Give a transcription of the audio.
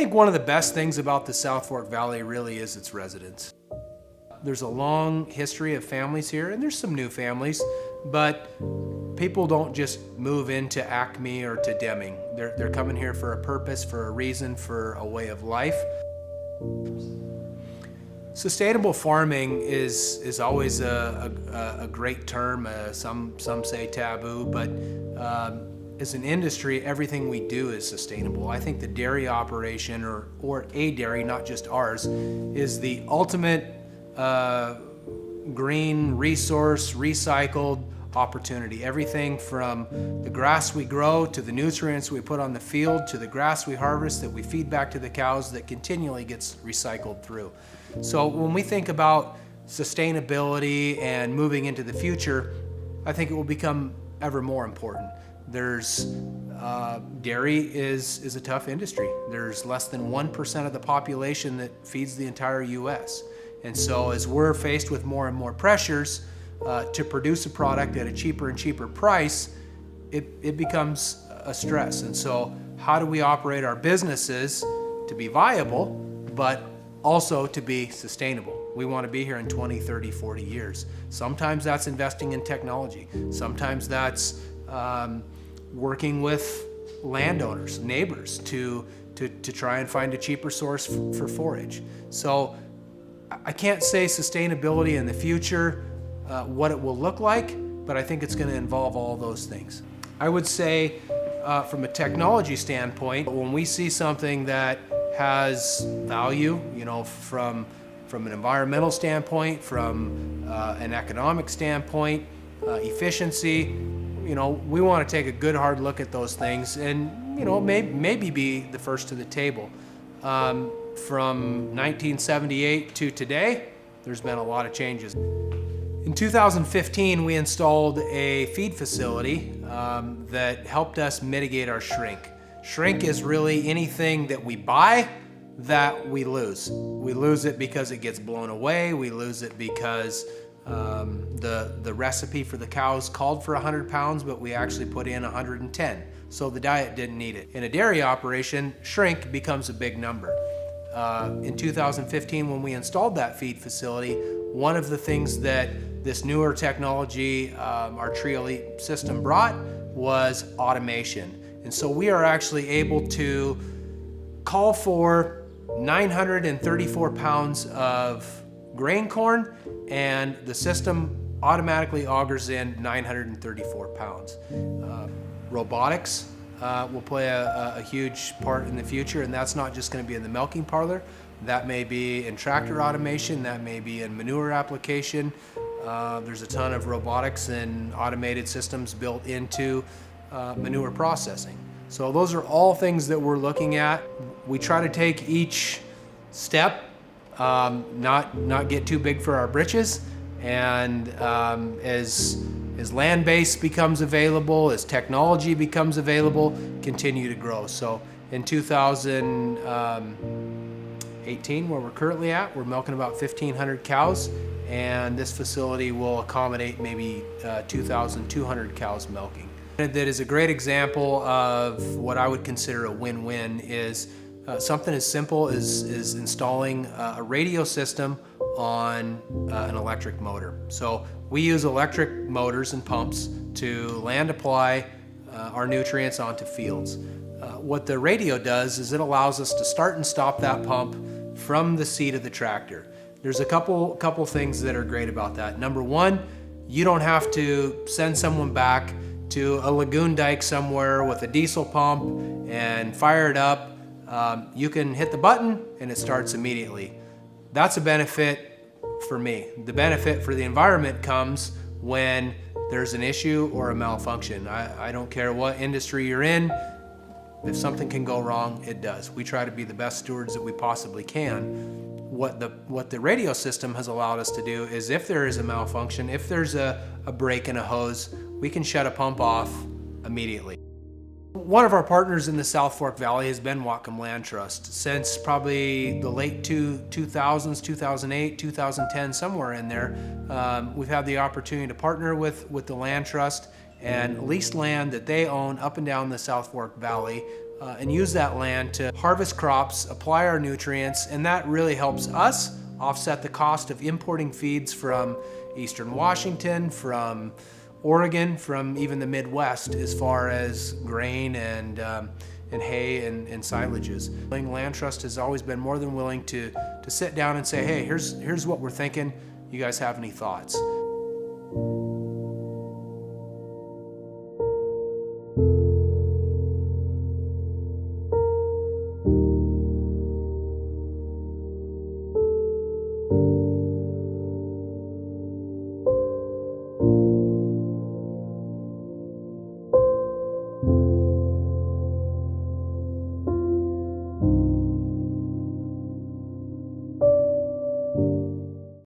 think one of the best things about the South Fork Valley really is its residents. There's a long history of families here, and there's some new families, but people don't just move into Acme or to Deming. They're coming here for a purpose, for a reason, for a way of life. Sustainable farming is always a great term. Some say taboo, but as an industry, everything we do is sustainable. I think the dairy operation, or a dairy, not just ours, is the ultimate green resource, recycled opportunity. Everything from the grass we grow, to the nutrients we put on the field, to the grass we harvest that we feed back to the cows that continually gets recycled through. So when we think about sustainability and moving into the future, I think it will become ever more important. Dairy is a tough industry. There's less than 1% of the population that feeds the entire US. And so as we're faced with more and more pressures to produce a product at a cheaper and cheaper price, it becomes a stress. And so how do we operate our businesses to be viable, but also to be sustainable? We want to be here in 20, 30, 40 years. Sometimes that's investing in technology. Sometimes that's working with landowners, neighbors, to try and find a cheaper source for forage. So I can't say sustainability in the future, what it will look like, but I think it's going to involve all those things. I would say from a technology standpoint, when we see something that has value, from an environmental standpoint, from an economic standpoint, efficiency, we want to take a good hard look at those things and, maybe be the first to the table. From 1978 to today, there's been a lot of changes. In 2015, we installed a feed facility that helped us mitigate our shrink. Shrink is really anything that we buy that we lose. We lose it because it gets blown away. We lose it because the recipe for the cows called for 100 pounds, but we actually put in 110. So the diet didn't need it. In a dairy operation, shrink becomes a big number. In 2015, when we installed that feed facility, one of the things that this newer technology, our Tree Elite system brought, was automation. And so we are actually able to call for 934 pounds of grain corn, and the system automatically augers in 934 pounds. Robotics will play a huge part in the future, and that's not just going to be in the milking parlor. That may be in tractor automation, that may be in manure application. There's a ton of robotics and automated systems built into manure processing. So those are all things that we're looking at. We try to take each step, not get too big for our britches, and as land base becomes available, as technology becomes available, continue to grow. So in 2018, where we're currently at, we're milking about 1,500 cows, and this facility will accommodate maybe 2,200 cows milking. That is a great example of what I would consider a win-win. Is something as simple as installing a radio system on an electric motor. So we use electric motors and pumps to land apply our nutrients onto fields. What the radio does is it allows us to start and stop that pump from the seat of the tractor. There's a couple things that are great about that. Number one, you don't have to send someone back to a lagoon dike somewhere with a diesel pump and fire it up. You can hit the button and it starts immediately. That's a benefit for me. The benefit for the environment comes when there's an issue or a malfunction. I don't care what industry you're in. If something can go wrong, it does. We try to be the best stewards that we possibly can. What the radio system has allowed us to do is, if there is a malfunction, if there's a break in a hose, we can shut a pump off immediately. One of our partners in the South Fork Valley has been Whatcom Land Trust since probably the late 2000s, 2008, 2010, somewhere in there. We've had the opportunity to partner with the Land Trust and lease land that they own up and down the South Fork Valley and use that land to harvest crops, apply our nutrients, and that really helps us offset the cost of importing feeds from Eastern Washington, from Oregon, from even the Midwest, as far as grain and hay and silages. Land Trust has always been more than willing to sit down and say, hey, here's what we're thinking. You guys have any thoughts?